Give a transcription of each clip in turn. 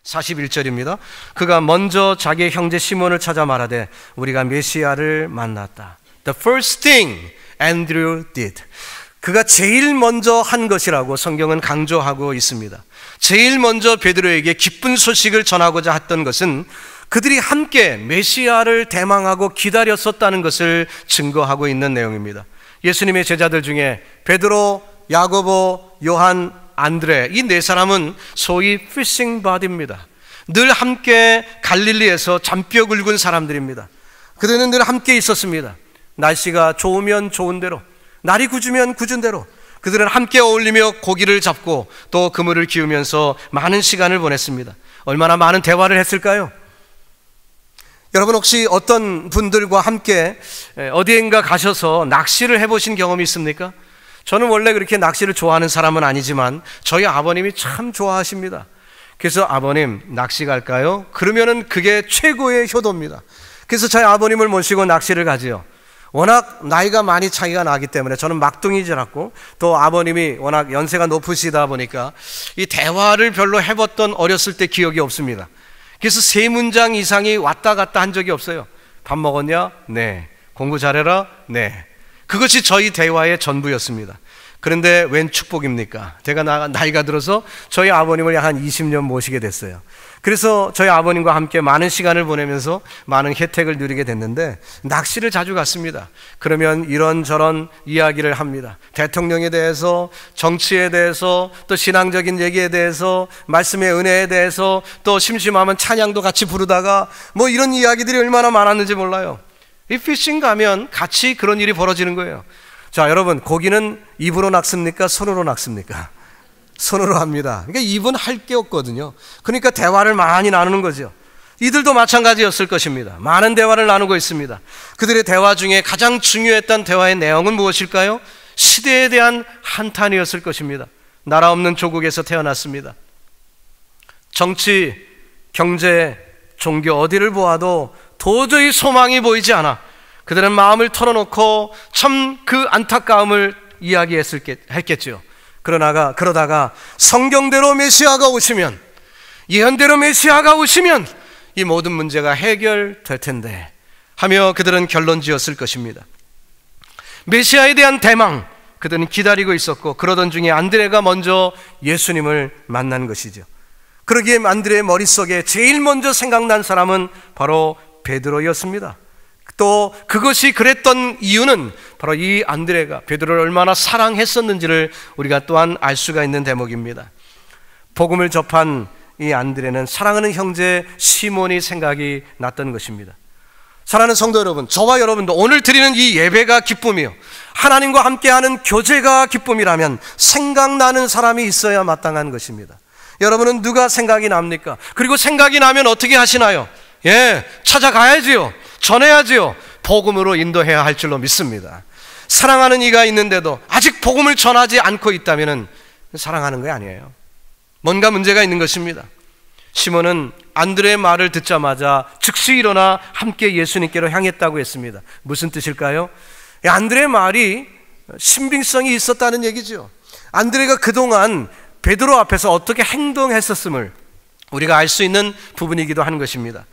41절입니다. 그가 먼저 자기의 형제 시몬을 찾아 말하되 우리가 메시아를 만났다. The first thing Andrew did. 그가 제일 먼저 한 것이라고 성경은 강조하고 있습니다. 제일 먼저 베드로에게 기쁜 소식을 전하고자 했던 것은 그들이 함께 메시아를 대망하고 기다렸었다는 것을 증거하고 있는 내용입니다. 예수님의 제자들 중에 베드로, 야고보, 요한, 안드레, 이 네 사람은 소위 피싱 바디입니다. 늘 함께 갈릴리에서 잔뼈 굵은 사람들입니다. 그들은 늘 함께 있었습니다. 날씨가 좋으면 좋은 대로, 날이 굳으면 굳은 대로 그들은 함께 어울리며 고기를 잡고 또 그물을 기우면서 많은 시간을 보냈습니다. 얼마나 많은 대화를 했을까요? 여러분 혹시 어떤 분들과 함께 어디엔가 가셔서 낚시를 해보신 경험이 있습니까? 저는 원래 그렇게 낚시를 좋아하는 사람은 아니지만 저희 아버님이 참 좋아하십니다. 그래서 아버님 낚시 갈까요? 그러면은 그게 최고의 효도입니다. 그래서 저희 아버님을 모시고 낚시를 가지요. 워낙 나이가 많이 차이가 나기 때문에 저는 막둥이지라고, 또 아버님이 워낙 연세가 높으시다 보니까 이 대화를 별로 해봤던 어렸을 때 기억이 없습니다. 그래서 3문장 이상이 왔다 갔다 한 적이 없어요. 밥 먹었냐? 네. 공부 잘해라? 네. 그것이 저희 대화의 전부였습니다. 그런데 웬 축복입니까? 제가 나이가 들어서 저희 아버님을 약 한 20년 모시게 됐어요. 그래서 저희 아버님과 함께 많은 시간을 보내면서 많은 혜택을 누리게 됐는데 낚시를 자주 갔습니다. 그러면 이런저런 이야기를 합니다. 대통령에 대해서, 정치에 대해서, 또 신앙적인 얘기에 대해서, 말씀의 은혜에 대해서, 또 심심하면 찬양도 같이 부르다가 뭐 이런 이야기들이 얼마나 많았는지 몰라요. 이 피싱 가면 같이 그런 일이 벌어지는 거예요. 자, 여러분, 고기는 입으로 낚습니까? 손으로 낚습니까? 손으로 합니다. 그러니까 입은 할 게 없거든요. 그러니까 대화를 많이 나누는 거죠. 이들도 마찬가지였을 것입니다. 많은 대화를 나누고 있습니다. 그들의 대화 중에 가장 중요했던 대화의 내용은 무엇일까요? 시대에 대한 한탄이었을 것입니다. 나라 없는 조국에서 태어났습니다. 정치, 경제, 종교 어디를 보아도 도저히 소망이 보이지 않아 그들은 마음을 털어놓고 참 그 안타까움을 이야기했겠죠. 그러다가 성경대로 메시아가 오시면, 예언대로 메시아가 오시면 이 모든 문제가 해결될 텐데 하며 그들은 결론 지었을 것입니다. 메시아에 대한 대망, 그들은 기다리고 있었고, 그러던 중에 안드레가 먼저 예수님을 만난 것이죠. 그러기에 안드레의 머릿속에 제일 먼저 생각난 사람은 바로 베드로였습니다. 또 그것이 그랬던 이유는 바로 이 안드레가 베드로를 얼마나 사랑했었는지를 우리가 또한 알 수가 있는 대목입니다. 복음을 접한 이 안드레는 사랑하는 형제 시몬이 생각이 났던 것입니다. 사랑하는 성도 여러분, 저와 여러분도 오늘 드리는 이 예배가 기쁨이요, 하나님과 함께하는 교제가 기쁨이라면 생각나는 사람이 있어야 마땅한 것입니다. 여러분은 누가 생각이 납니까? 그리고 생각이 나면 어떻게 하시나요? 찾아가야지요. 전해야지요. 복음으로 인도해야 할 줄로 믿습니다. 사랑하는 이가 있는데도 아직 복음을 전하지 않고 있다면 사랑하는 게 아니에요. 뭔가 문제가 있는 것입니다. 시몬은 안드레의 말을 듣자마자 즉시 일어나 함께 예수님께로 향했다고 했습니다. 무슨 뜻일까요? 안드레의 말이 신빙성이 있었다는 얘기죠. 안드레가 그동안 베드로 앞에서 어떻게 행동했었음을 우리가 알 수 있는 부분이기도 한 것입니다.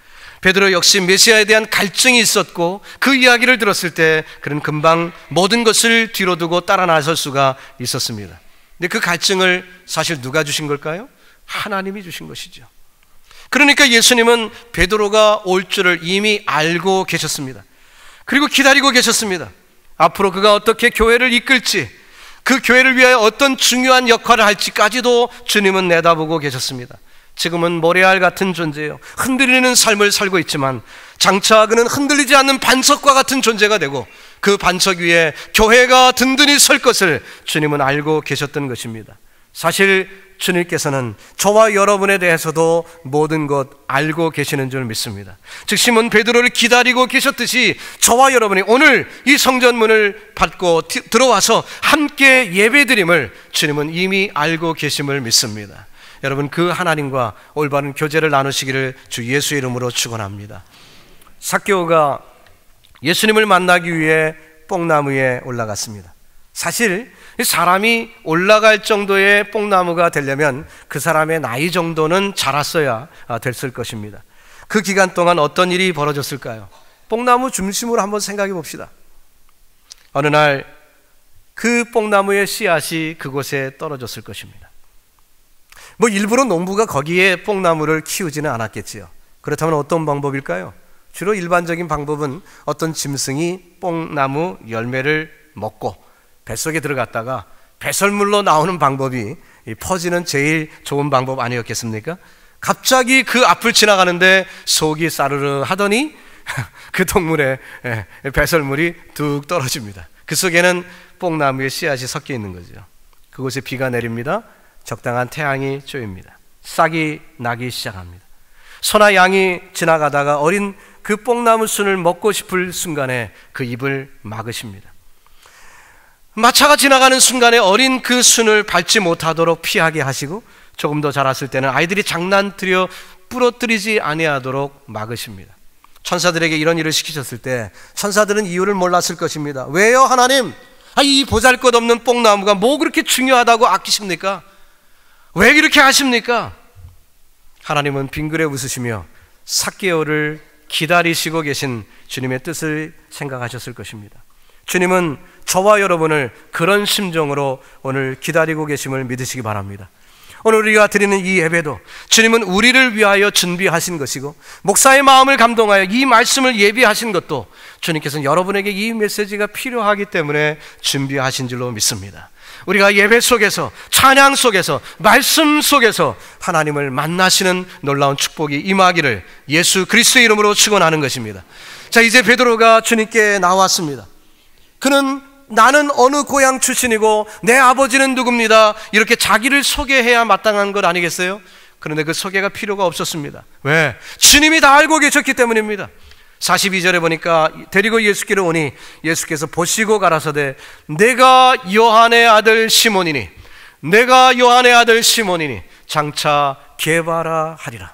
베드로 역시 메시아에 대한 갈증이 있었고, 그 이야기를 들었을 때 그는 금방 모든 것을 뒤로 두고 따라 나설 수가 있었습니다. 근데 그 갈증을 사실 누가 주신 걸까요? 하나님이 주신 것이죠. 그러니까 예수님은 베드로가 올 줄을 이미 알고 계셨습니다. 그리고 기다리고 계셨습니다. 앞으로 그가 어떻게 교회를 이끌지, 그 교회를 위하여 어떤 중요한 역할을 할지까지도 주님은 내다보고 계셨습니다. 지금은 모래알 같은 존재예요. 흔들리는 삶을 살고 있지만 장차 그는 흔들리지 않는 반석과 같은 존재가 되고, 그 반석 위에 교회가 든든히 설 것을 주님은 알고 계셨던 것입니다. 사실 주님께서는 저와 여러분에 대해서도 모든 것 알고 계시는 줄 믿습니다. 즉 시몬 베드로를 기다리고 계셨듯이 저와 여러분이 오늘 이 성전문을 받고 들어와서 함께 예배드림을 주님은 이미 알고 계심을 믿습니다. 여러분, 그 하나님과 올바른 교제를 나누시기를 주 예수의 이름으로 축원합니다. 삭개오가 예수님을 만나기 위해 뽕나무에 올라갔습니다. 사실 사람이 올라갈 정도의 뽕나무가 되려면 그 사람의 나이 정도는 자랐어야 됐을 것입니다. 그 기간 동안 어떤 일이 벌어졌을까요? 뽕나무 중심으로 한번 생각해 봅시다. 어느 날 그 뽕나무의 씨앗이 그곳에 떨어졌을 것입니다. 일부러 농부가 거기에 뽕나무를 키우지는 않았겠지요. 그렇다면 어떤 방법일까요? 주로 일반적인 방법은 어떤 짐승이 뽕나무 열매를 먹고 뱃속에 들어갔다가 배설물로 나오는 방법이 퍼지는 제일 좋은 방법 아니었겠습니까? 갑자기 그 앞을 지나가는데 속이 싸르르 하더니 그 동물의 배설물이 뚝 떨어집니다. 그 속에는 뽕나무의 씨앗이 섞여 있는 거죠. 그곳에 비가 내립니다. 적당한 태양이 쪼입니다. 싹이 나기 시작합니다. 소나 양이 지나가다가 어린 그 뽕나무 순을 먹고 싶을 순간에 그 입을 막으십니다. 마차가 지나가는 순간에 어린 그 순을 밟지 못하도록 피하게 하시고 조금 더 자랐을 때는 아이들이 장난뜨려 부러뜨리지 아니하도록 막으십니다. 천사들에게 이런 일을 시키셨을 때 천사들은 이유를 몰랐을 것입니다. 왜요 하나님? 이 보잘것없는 뽕나무가 뭐 그렇게 중요하다고 아끼십니까? 왜 이렇게 하십니까? 하나님은 빙그레 웃으시며 삭개오를 기다리시고 계신 주님의 뜻을 생각하셨을 것입니다. 주님은 저와 여러분을 그런 심정으로 오늘 기다리고 계심을 믿으시기 바랍니다. 오늘 우리가 드리는 이 예배도 주님은 우리를 위하여 준비하신 것이고, 목사의 마음을 감동하여 이 말씀을 예비하신 것도 주님께서는 여러분에게 이 메시지가 필요하기 때문에 준비하신 줄로 믿습니다. 우리가 예배 속에서, 찬양 속에서, 말씀 속에서 하나님을 만나시는 놀라운 축복이 임하기를 예수 그리스도의 이름으로 축원하는 것입니다. 자, 이제 베드로가 주님께 나왔습니다. 그는 나는 어느 고향 출신이고 내 아버지는 누굽니다, 이렇게 자기를 소개해야 마땅한 것 아니겠어요? 그런데 그 소개가 필요가 없었습니다. 왜? 주님이 다 알고 계셨기 때문입니다. 42절에 보니까 데리고 예수께로 오니 예수께서 보시고 가라사대 내가 요한의 아들 시몬이니 내가 요한의 아들 시몬이니 장차 게바라 하리라.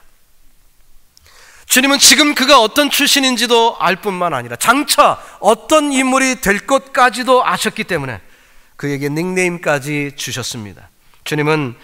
주님은 지금 그가 어떤 출신인지도 알 뿐만 아니라 장차 어떤 인물이 될 것까지도 아셨기 때문에 그에게 닉네임까지 주셨습니다. 주님은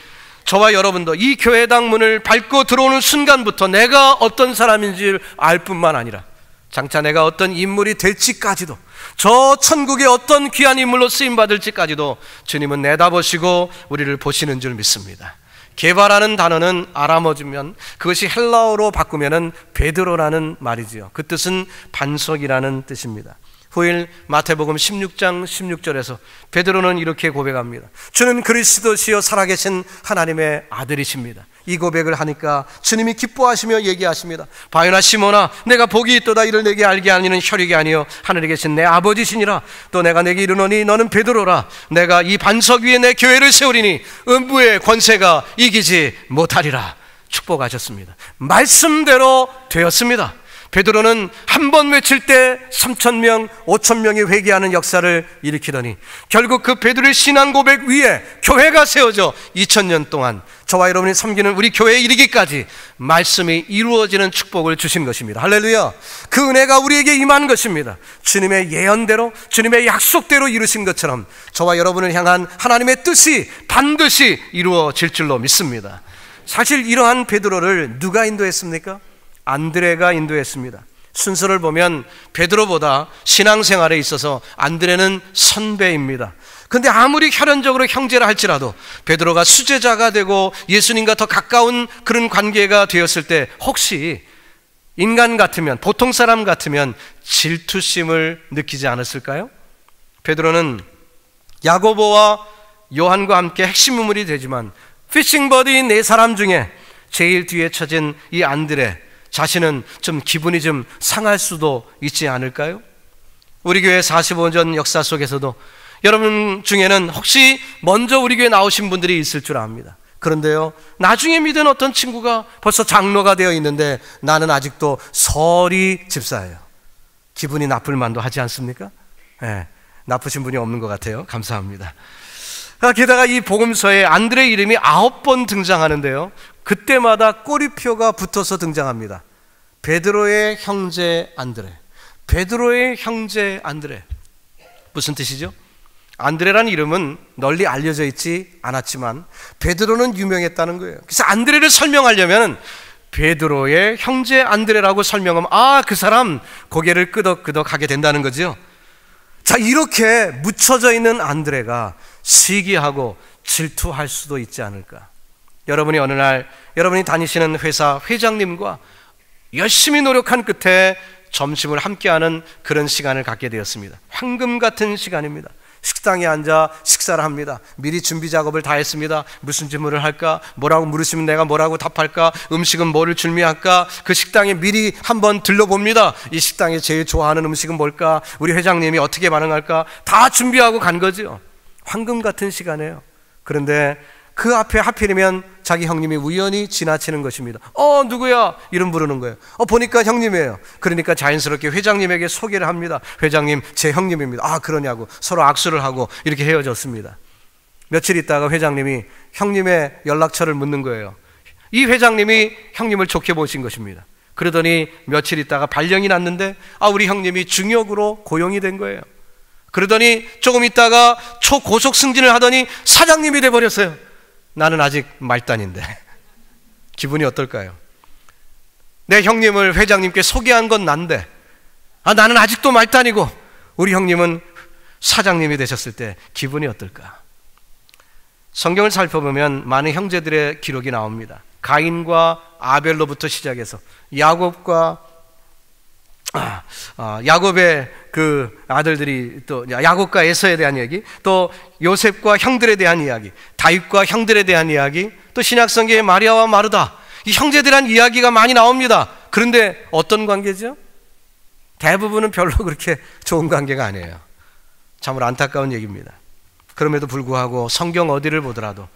저와 여러분도 이 교회당 문을 밟고 들어오는 순간부터 내가 어떤 사람인지를 알 뿐만 아니라 장차 내가 어떤 인물이 될지까지도, 저 천국의 어떤 귀한 인물로 쓰임받을지까지도 주님은 내다보시고 우리를 보시는 줄 믿습니다. 게바라는 단어는 아람어주면 그것이 헬라어로 바꾸면은 베드로라는 말이지요. 그 뜻은 반석이라는 뜻입니다. 후일 마태복음 16장 16절에서 베드로는 이렇게 고백합니다. 주는 그리스도시요 살아계신 하나님의 아들이십니다. 이 고백을 하니까 주님이 기뻐하시며 얘기하십니다. 바요나 시몬아, 내가 복이 있도다. 이를 내게 알게 하니는 혈육이 아니요 하늘에 계신 내 아버지시니라. 또 내가 내게 이르노니 너는 베드로라. 내가 이 반석 위에 내 교회를 세우리니 음부의 권세가 이기지 못하리라. 축복하셨습니다. 말씀대로 되었습니다. 베드로는 한 번 외칠 때 3,000명, 5,000명이 회개하는 역사를 일으키더니 결국 그 베드로의 신앙 고백 위에 교회가 세워져 2000년 동안 저와 여러분이 섬기는 우리 교회에 이르기까지 말씀이 이루어지는 축복을 주신 것입니다. 할렐루야. 그 은혜가 우리에게 임한 것입니다. 주님의 예언대로, 주님의 약속대로 이루신 것처럼 저와 여러분을 향한 하나님의 뜻이 반드시 이루어질 줄로 믿습니다. 사실 이러한 베드로를 누가 인도했습니까? 안드레가 인도했습니다. 순서를 보면 베드로보다 신앙생활에 있어서 안드레는 선배입니다. 그런데 아무리 혈연적으로 형제라 할지라도 베드로가 수제자가 되고 예수님과 더 가까운 그런 관계가 되었을 때 혹시 인간 같으면, 보통 사람 같으면 질투심을 느끼지 않았을까요? 베드로는 야고보와 요한과 함께 핵심 인물이 되지만 피싱버디인 네 사람 중에 제일 뒤에 처진 이 안드레 자신은 좀 기분이 좀 상할 수도 있지 않을까요? 우리 교회 45년 역사 속에서도 여러분 중에는 혹시 먼저 우리 교회 나오신 분들이 있을 줄 압니다. 그런데요, 나중에 믿은 어떤 친구가 벌써 장로가 되어 있는데 나는 아직도 서리 집사예요. 기분이 나쁠 만도 하지 않습니까? 네, 나쁘신 분이 없는 것 같아요. 감사합니다. 게다가 이 복음서에 안드레 이름이 9번 등장하는데요, 그때마다 꼬리표가 붙어서 등장합니다. 베드로의 형제 안드레, 베드로의 형제 안드레. 무슨 뜻이죠? 안드레라는 이름은 널리 알려져 있지 않았지만 베드로는 유명했다는 거예요. 그래서 안드레를 설명하려면 베드로의 형제 안드레라고 설명하면 그 사람 고개를 끄덕끄덕 하게 된다는 거죠. 자, 이렇게 묻혀져 있는 안드레가 시기하고 질투할 수도 있지 않을까. 여러분이 어느 날 여러분이 다니시는 회사 회장님과 열심히 노력한 끝에 점심을 함께하는 그런 시간을 갖게 되었습니다. 황금 같은 시간입니다. 식당에 앉아 식사를 합니다. 미리 준비 작업을 다 했습니다. 무슨 질문을 할까? 뭐라고 물으시면 내가 뭐라고 답할까? 음식은 뭐를 준비할까? 그 식당에 미리 한번 들러봅니다. 이 식당에 제일 좋아하는 음식은 뭘까? 우리 회장님이 어떻게 반응할까? 다 준비하고 간 거죠. 황금 같은 시간이에요. 그런데 그 앞에 하필이면 자기 형님이 우연히 지나치는 것입니다. 누구야? 이름 부르는 거예요. 보니까 형님이에요. 그러니까 자연스럽게 회장님에게 소개를 합니다. 회장님, 제 형님입니다. 그러냐고 서로 악수를 하고 이렇게 헤어졌습니다. 며칠 있다가 회장님이 형님의 연락처를 묻는 거예요. 이 회장님이 형님을 좋게 보신 것입니다. 그러더니 며칠 있다가 발령이 났는데 우리 형님이 중역으로 고용이 된 거예요. 그러더니 조금 있다가 초고속 승진을 하더니 사장님이 돼버렸어요. 나는 아직 말단인데 기분이 어떨까요? 내 형님을 회장님께 소개한 건 난데 나는 아직도 말단이고 우리 형님은 사장님이 되셨을 때 기분이 어떨까? 성경을 살펴보면 많은 형제들의 기록이 나옵니다. 가인과 아벨로부터 시작해서 야곱과 야곱의 그 아들들이 또 야곱과 에서에 대한 이야기, 또 요셉과 형들에 대한 이야기, 다윗과 형들에 대한 이야기, 또 신약성경의 마리아와 마르다, 이 형제들에 대한 이야기가 많이 나옵니다. 그런데 어떤 관계죠? 대부분은 별로 그렇게 좋은 관계가 아니에요. 참으로 안타까운 얘기입니다. 그럼에도 불구하고 성경 어디를 보더라도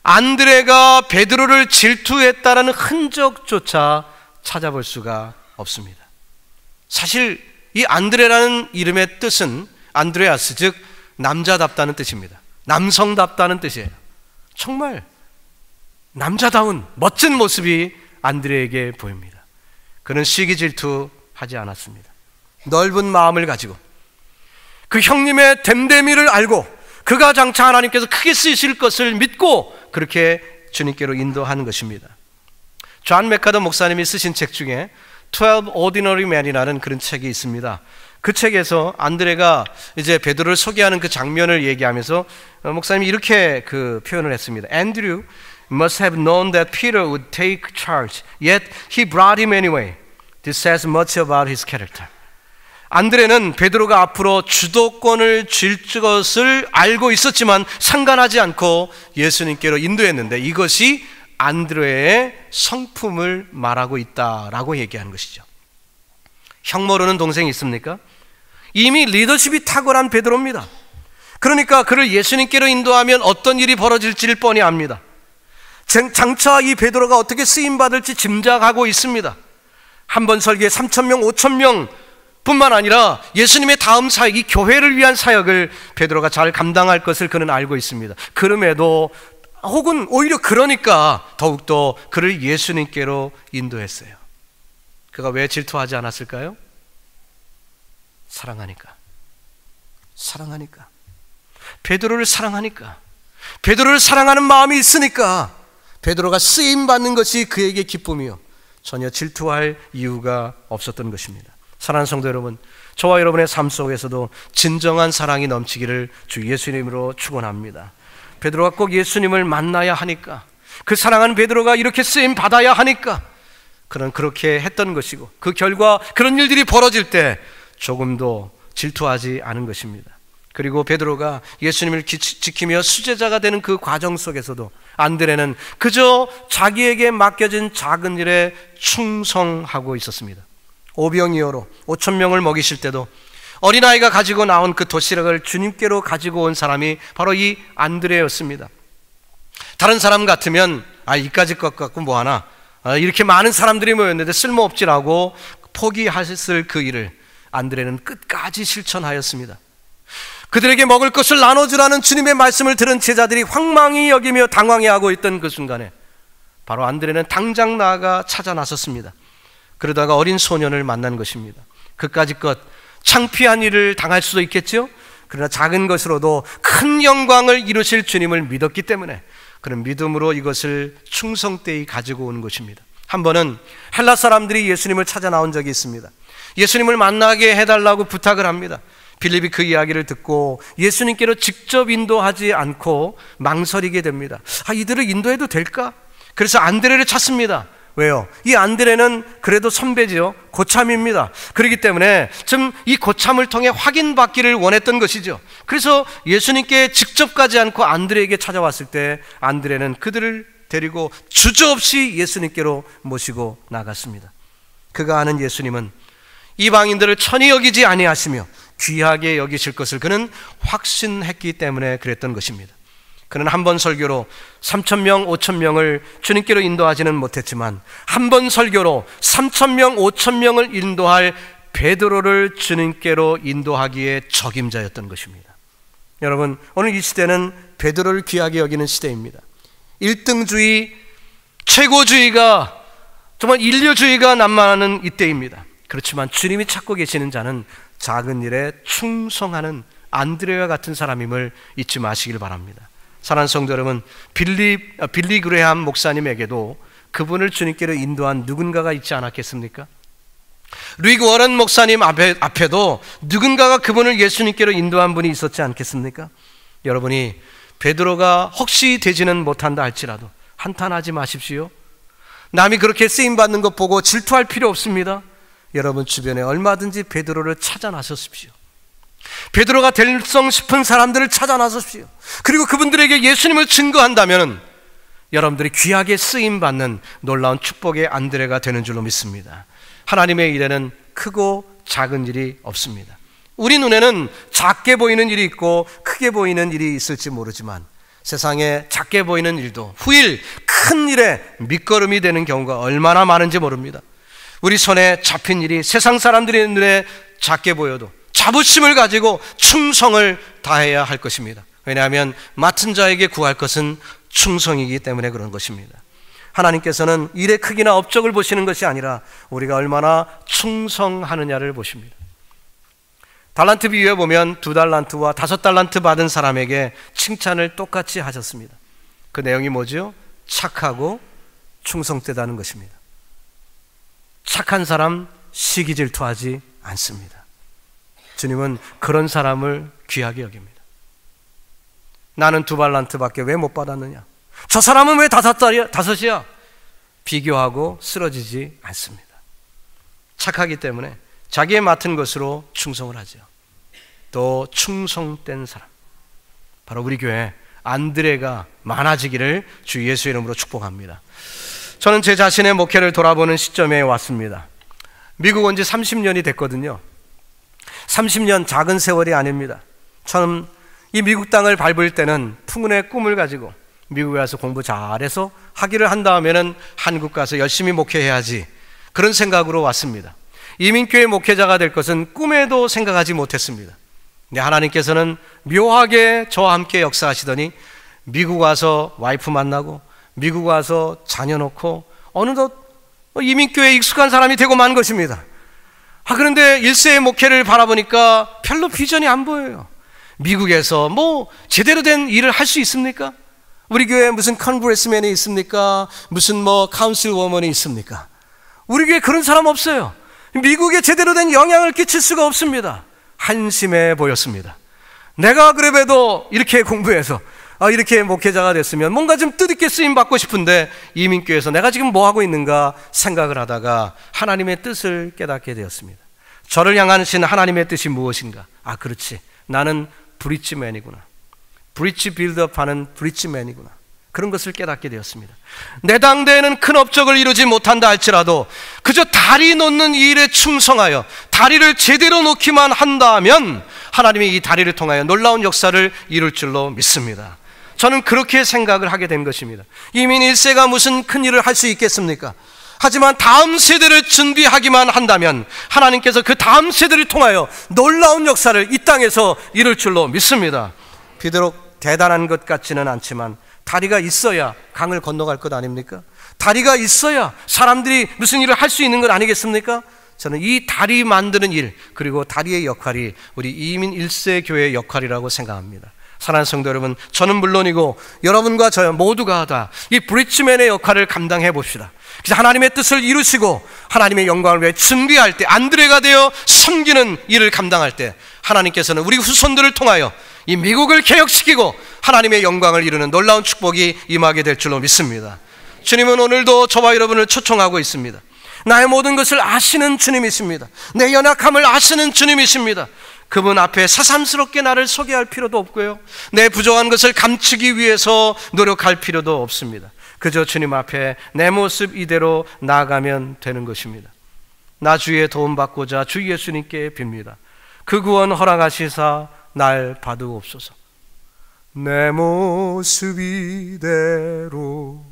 안드레가 베드로를 질투했다라는 흔적조차 찾아볼 수가 없습니다. 사실 이 안드레라는 이름의 뜻은 안드레아스, 즉 남자답다는 뜻입니다. 남성답다는 뜻이에요. 정말 남자다운 멋진 모습이 안드레에게 보입니다. 그는 시기 질투하지 않았습니다. 넓은 마음을 가지고 그 형님의 됨됨이를 알고 그가 장차 하나님께서 크게 쓰실 것을 믿고 그렇게 주님께로 인도하는 것입니다. 존 맥카더 목사님이 쓰신 책 중에 12 Ordinary Men이라는 그런 책이 있습니다. 그 책에서 안드레가 이제 베드로를 소개하는 그 장면을 얘기하면서 목사님이 이렇게 그 표현을 했습니다. Andrew must have known that Peter would take charge, yet he brought him anyway. This says much about his character. 안드레는 베드로가 앞으로 주도권을 쥘 것을 알고 있었지만 상관하지 않고 예수님께로 인도했는데 이것이 안드레의 성품을 말하고 있다라고 얘기하는 것이죠. 형 모르는 동생이 있습니까? 이미 리더십이 탁월한 베드로입니다. 그러니까 그를 예수님께로 인도하면 어떤 일이 벌어질지를 뻔히 압니다. 장차 이 베드로가 어떻게 쓰임받을지 짐작하고 있습니다. 한 번 설교에 3,000명, 5,000명 뿐만 아니라 예수님의 다음 사역, 이 교회를 위한 사역을 베드로가 잘 감당할 것을 그는 알고 있습니다. 그럼에도 혹은 오히려 그러니까 더욱더 그를 예수님께로 인도했어요. 그가 왜 질투하지 않았을까요? 사랑하니까. 베드로를 사랑하니까. 베드로를 사랑하는 마음이 있으니까 베드로가 쓰임받는 것이 그에게 기쁨이요 전혀 질투할 이유가 없었던 것입니다. 사랑하는 성도 여러분, 저와 여러분의 삶 속에서도 진정한 사랑이 넘치기를 주 예수님으로 축원합니다. 베드로가 꼭 예수님을 만나야 하니까, 그 사랑하는 베드로가 이렇게 쓰임 받아야 하니까 그는 그렇게 했던 것이고, 그 결과 그런 일들이 벌어질 때 조금도 질투하지 않은 것입니다. 그리고 베드로가 예수님을 지키며 수제자가 되는 그 과정 속에서도 안드레는 그저 자기에게 맡겨진 작은 일에 충성하고 있었습니다. 오병이어로 5,000명을 먹이실 때도 어린아이가 가지고 나온 그 도시락을 주님께로 가지고 온 사람이 바로 이 안드레였습니다. 다른 사람 같으면 이까짓 것 갖고 뭐하나, 이렇게 많은 사람들이 모였는데 쓸모없지라고 포기하셨을 그 일을 안드레는 끝까지 실천하였습니다. 그들에게 먹을 것을 나눠주라는 주님의 말씀을 들은 제자들이 황망히 여기며 당황해하고 있던 그 순간에 바로 안드레는 당장 나아가 찾아 나섰습니다. 그러다가 어린 소년을 만난 것입니다. 그까짓 것 창피한 일을 당할 수도 있겠죠. 그러나 작은 것으로도 큰 영광을 이루실 주님을 믿었기 때문에 그런 믿음으로 이것을 충성되이 가지고 오는 것입니다. 한 번은 헬라 사람들이 예수님을 찾아 나온 적이 있습니다. 예수님을 만나게 해달라고 부탁을 합니다. 빌립이 그 이야기를 듣고 예수님께로 직접 인도하지 않고 망설이게 됩니다. 이들을 인도해도 될까? 그래서 안드레를 찾습니다. 왜요? 이 안드레는 그래도 선배지요. 고참입니다. 그렇기 때문에 좀 이 고참을 통해 확인받기를 원했던 것이죠. 그래서 예수님께 직접 가지 않고 안드레에게 찾아왔을 때 안드레는 그들을 데리고 주저없이 예수님께로 모시고 나갔습니다. 그가 아는 예수님은 이방인들을 천히 여기지 아니하시며 귀하게 여기실 것을 그는 확신했기 때문에 그랬던 것입니다. 그는 한 번 설교로 3,000명, 5,000명을 주님께로 인도하지는 못했지만 한 번 설교로 3,000명, 5,000명을 인도할 베드로를 주님께로 인도하기에 적임자였던 것입니다. 여러분, 오늘 이 시대는 베드로를 귀하게 여기는 시대입니다. 1등주의, 최고주의가 정말 인류주의가 난무하는 이때입니다. 그렇지만 주님이 찾고 계시는 자는 작은 일에 충성하는 안드레와 같은 사람임을 잊지 마시길 바랍니다. 사랑하는 성도 여러분, 빌리 그레함 목사님에게도 그분을 주님께로 인도한 누군가가 있지 않았겠습니까? 리그 워런 목사님 앞에도 누군가가 그분을 예수님께로 인도한 분이 있었지 않겠습니까? 여러분이 베드로가 혹시 되지는 못한다 할지라도 한탄하지 마십시오. 남이 그렇게 쓰임받는 것 보고 질투할 필요 없습니다. 여러분 주변에 얼마든지 베드로를 찾아 나서십시오. 베드로가 될성 싶은 사람들을 찾아 나서십시오. 그리고 그분들에게 예수님을 증거한다면 여러분들이 귀하게 쓰임받는 놀라운 축복의 안드레가 되는 줄로 믿습니다. 하나님의 일에는 크고 작은 일이 없습니다. 우리 눈에는 작게 보이는 일이 있고 크게 보이는 일이 있을지 모르지만 세상에 작게 보이는 일도 후일 큰 일의 밑거름이 되는 경우가 얼마나 많은지 모릅니다. 우리 손에 잡힌 일이 세상 사람들의 눈에 작게 보여도 자부심을 가지고 충성을 다해야 할 것입니다. 왜냐하면 맡은 자에게 구할 것은 충성이기 때문에 그런 것입니다. 하나님께서는 일의 크기나 업적을 보시는 것이 아니라 우리가 얼마나 충성하느냐를 보십니다. 달란트 비유에 보면 2달란트와 5달란트 받은 사람에게 칭찬을 똑같이 하셨습니다. 그 내용이 뭐죠? 착하고 충성되다는 것입니다. 착한 사람 시기 질투하지 않습니다. 주님은 그런 사람을 귀하게 여깁니다. 나는 2달란트밖에 왜 못 받았느냐? 저 사람은 왜 5이야? 비교하고 쓰러지지 않습니다. 착하기 때문에 자기의 맡은 것으로 충성을 하죠. 또 충성된 사람, 바로 우리 교회 안드레가 많아지기를 주 예수 이름으로 축복합니다. 저는 제 자신의 목회를 돌아보는 시점에 왔습니다. 미국 온 지 30년이 됐거든요. 30년 작은 세월이 아닙니다. 저는 이 미국 땅을 밟을 때는 풍운의 꿈을 가지고 미국에 와서 공부 잘해서 학위를 한 다음에는 한국 가서 열심히 목회해야지, 그런 생각으로 왔습니다. 이민교회 목회자가 될 것은 꿈에도 생각하지 못했습니다. 근데 하나님께서는 묘하게 저와 함께 역사하시더니 미국 와서 와이프 만나고 미국 와서 자녀 놓고 어느덧 이민교회에 익숙한 사람이 되고 만 것입니다. 그런데 1세의 목회를 바라보니까 별로 비전이 안 보여요. 미국에서 뭐 제대로 된 일을 할 수 있습니까? 우리 교회에 무슨 컨그레스맨이 있습니까? 무슨 뭐 카운슬 워먼이 있습니까? 우리 교회에 그런 사람 없어요. 미국에 제대로 된 영향을 끼칠 수가 없습니다. 한심해 보였습니다. 내가 그래도 이렇게 공부해서 이렇게 목회자가 됐으면 뭔가 좀 뜻있게 쓰임 받고 싶은데 이민교회에서 내가 지금 뭐 하고 있는가 생각을 하다가 하나님의 뜻을 깨닫게 되었습니다. 저를 향하신 하나님의 뜻이 무엇인가? 그렇지, 나는 브릿지맨이구나. 브릿지 빌드업 하는 브릿지맨이구나. 그런 것을 깨닫게 되었습니다. 내 당대에는 큰 업적을 이루지 못한다 할지라도 그저 다리 놓는 이 일에 충성하여 다리를 제대로 놓기만 한다면 하나님이 이 다리를 통하여 놀라운 역사를 이룰 줄로 믿습니다. 저는 그렇게 생각을 하게 된 것입니다. 이민 1세가 무슨 큰 일을 할 수 있겠습니까? 하지만 다음 세대를 준비하기만 한다면 하나님께서 그 다음 세대를 통하여 놀라운 역사를 이 땅에서 이룰 줄로 믿습니다. 비록 대단한 것 같지는 않지만 다리가 있어야 강을 건너갈 것 아닙니까? 다리가 있어야 사람들이 무슨 일을 할 수 있는 것 아니겠습니까? 저는 이 다리 만드는 일, 그리고 다리의 역할이 우리 이민 1세 교회의 역할이라고 생각합니다. 사랑하는 성도 여러분, 저는 물론이고 여러분과 저 모두가 다 이 브릿지맨의 역할을 감당해 봅시다. 그래서 하나님의 뜻을 이루시고 하나님의 영광을 위해 준비할 때, 안드레가 되어 섬기는 일을 감당할 때 하나님께서는 우리 후손들을 통하여 이 미국을 개혁시키고 하나님의 영광을 이루는 놀라운 축복이 임하게 될 줄로 믿습니다. 주님은 오늘도 저와 여러분을 초청하고 있습니다. 나의 모든 것을 아시는 주님이십니다. 내 연약함을 아시는 주님이십니다. 그분 앞에 새삼스럽게 나를 소개할 필요도 없고요, 내 부족한 것을 감추기 위해서 노력할 필요도 없습니다. 그저 주님 앞에 내 모습 이대로 나아가면 되는 것입니다. 나 주의 도움 받고자 주 예수님께 빕니다. 그 구원 허락하시사 날 받으옵소서. 내 모습 이대로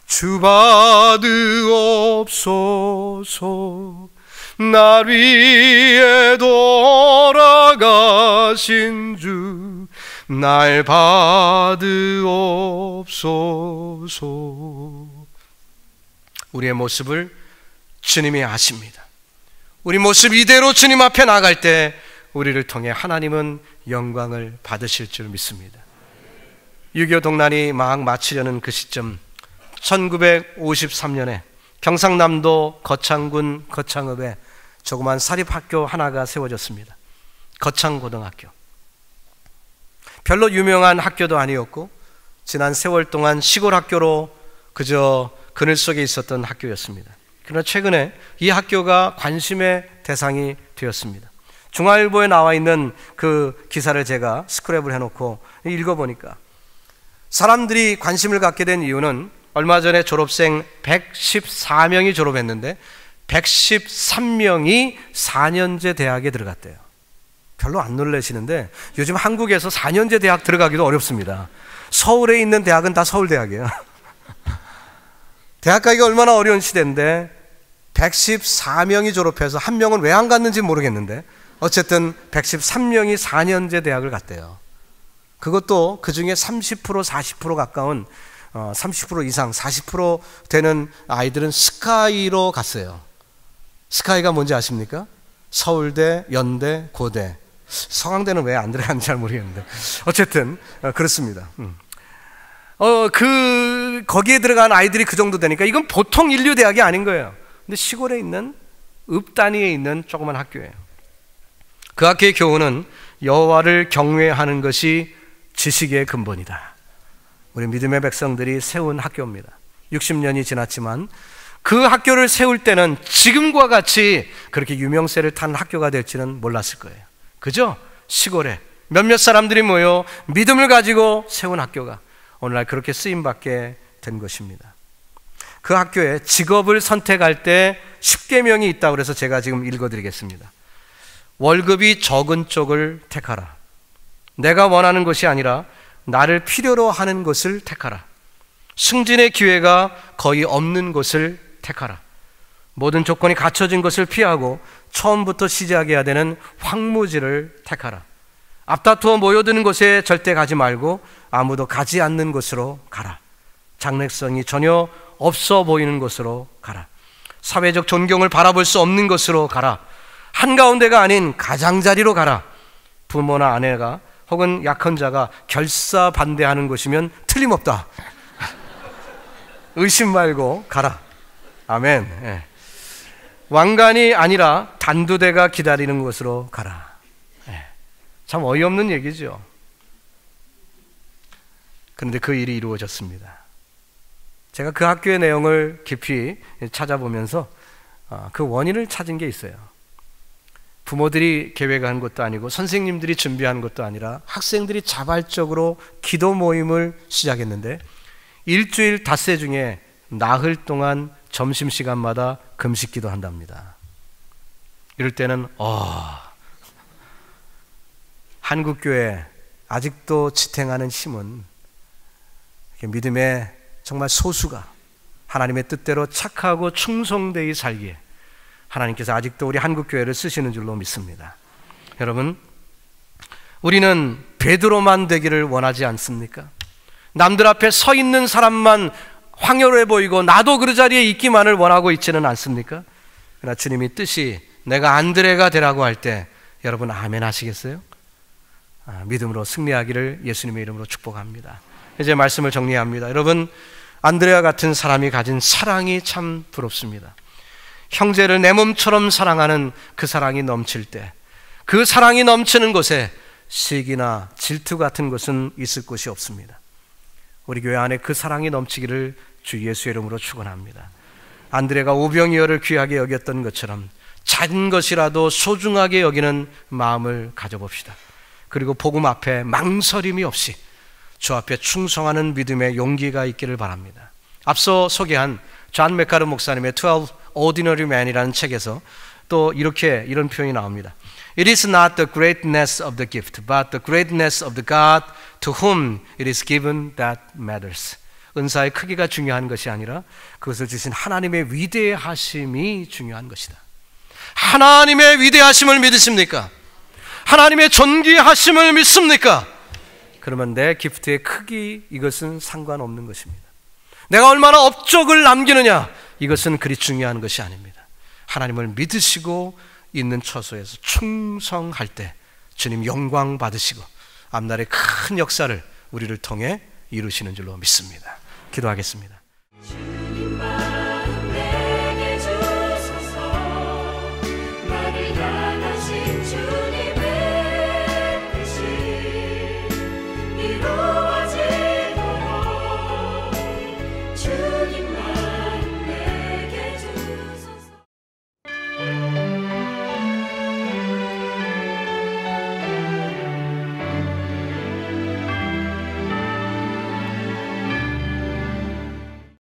주 받으옵소서. 날 위해 돌아가신 주 날 받으옵소서. 우리의 모습을 주님이 아십니다. 우리 모습 이대로 주님 앞에 나갈 때 우리를 통해 하나님은 영광을 받으실 줄 믿습니다. 6.25 동란이 막 마치려는 그 시점, 1953년에 경상남도 거창군 거창읍에 조그만 사립학교 하나가 세워졌습니다. 거창고등학교. 별로 유명한 학교도 아니었고 지난 세월 동안 시골 학교로 그저 그늘 속에 있었던 학교였습니다. 그러나 최근에 이 학교가 관심의 대상이 되었습니다. 중앙일보에 나와 있는 그 기사를 제가 스크랩을 해놓고 읽어보니까 사람들이 관심을 갖게 된 이유는 얼마 전에 졸업생 114명이 졸업했는데 113명이 4년제 대학에 들어갔대요. 별로 안 놀라시는데 요즘 한국에서 4년제 대학 들어가기도 어렵습니다. 서울에 있는 대학은 다 서울대학이에요. 대학 가기가 얼마나 어려운 시대인데 114명이 졸업해서 한 명은 왜 안 갔는지 모르겠는데 어쨌든 113명이 4년제 대학을 갔대요. 그것도 그 중에 30% 40% 가까운 30% 이상 40% 되는 아이들은 스카이로 갔어요. 스카이가 뭔지 아십니까? 서울대, 연대, 고대. 서강대는 왜 안 들어가는지 잘 모르겠는데 어쨌든 그렇습니다. 거기에 들어간 아이들이 그 정도 되니까 이건 보통 인류 대학이 아닌 거예요. 근데 시골에 있는 읍 단위에 있는 조그만 학교예요. 그 학교의 교훈은 여호와를 경외하는 것이 지식의 근본이다. 우리 믿음의 백성들이 세운 학교입니다. 60년이 지났지만 그 학교를 세울 때는 지금과 같이 그렇게 유명세를 탄 학교가 될지는 몰랐을 거예요. 그죠? 시골에 몇몇 사람들이 모여 믿음을 가지고 세운 학교가 오늘날 그렇게 쓰임받게 된 것입니다. 그 학교에 직업을 선택할 때 10계명이 있다고 해서 제가 지금 읽어드리겠습니다. 월급이 적은 쪽을 택하라. 내가 원하는 것이 아니라 나를 필요로 하는 것을 택하라. 승진의 기회가 거의 없는 것을 택하라. 모든 조건이 갖춰진 것을 피하고 처음부터 시작해야 되는 황무지를 택하라. 앞다투어 모여드는 곳에 절대 가지 말고 아무도 가지 않는 곳으로 가라. 장래성이 전혀 없어 보이는 곳으로 가라. 사회적 존경을 바라볼 수 없는 곳으로 가라. 한가운데가 아닌 가장자리로 가라. 부모나 아내가 혹은 약혼자가 결사 반대하는 곳이면 틀림없다. 의심 말고 가라. 아멘. 예. 왕관이 아니라 단두대가 기다리는 곳으로 가라. 예. 참 어이없는 얘기죠. 그런데 그 일이 이루어졌습니다. 제가 그 학교의 내용을 깊이 찾아보면서 그 원인을 찾은 게 있어요. 부모들이 계획한 것도 아니고 선생님들이 준비한 것도 아니라 학생들이 자발적으로 기도 모임을 시작했는데 일주일 닷새 중에 나흘 동안 점심시간마다 금식 기도한답니다. 이럴 때는 한국교회 아직도 지탱하는 힘은 믿음의 정말 소수가 하나님의 뜻대로 착하고 충성되이 살기에 하나님께서 아직도 우리 한국교회를 쓰시는 줄로 믿습니다. 여러분, 우리는 베드로만 되기를 원하지 않습니까? 남들 앞에 서 있는 사람만 황홀해 보이고 나도 그 자리에 있기만을 원하고 있지는 않습니까? 그러나 주님이 뜻이 내가 안드레가 되라고 할 때 여러분 아멘 하시겠어요? 믿음으로 승리하기를 예수님의 이름으로 축복합니다. 이제 말씀을 정리합니다. 여러분, 안드레와 같은 사람이 가진 사랑이 참 부럽습니다. 형제를 내 몸처럼 사랑하는 그 사랑이 넘칠 때, 그 사랑이 넘치는 곳에 시기나 질투 같은 것은 있을 곳이 없습니다. 우리 교회 안에 그 사랑이 넘치기를 주 예수의 이름으로 축원합니다. 안드레가 오병이어를 귀하게 여겼던 것처럼 작은 것이라도 소중하게 여기는 마음을 가져봅시다. 그리고 복음 앞에 망설임이 없이 주 앞에 충성하는 믿음의 용기가 있기를 바랍니다. 앞서 소개한 존 맥카르 목사님의 12 Ordinary Men이라는 책에서 또 이런 표현이 나옵니다. It is not the greatness of the gift, but the greatness of the God to whom it is given that matters. 은사의 크기가 중요한 것이 아니라 그것을 주신 하나님의 위대하심이 중요한 것이다. 하나님의 위대하심을 믿으십니까? 하나님의 존귀하심을 믿습니까? 그러면 내 기프트의 크기, 이것은 상관없는 것입니다. 내가 얼마나 업적을 남기느냐, 이것은 그리 중요한 것이 아닙니다. 하나님을 믿으시고 있는 처소에서 충성할 때 주님 영광 받으시고 앞날의 큰 역사를 우리를 통해 이루시는 줄로 믿습니다. 기도하겠습니다.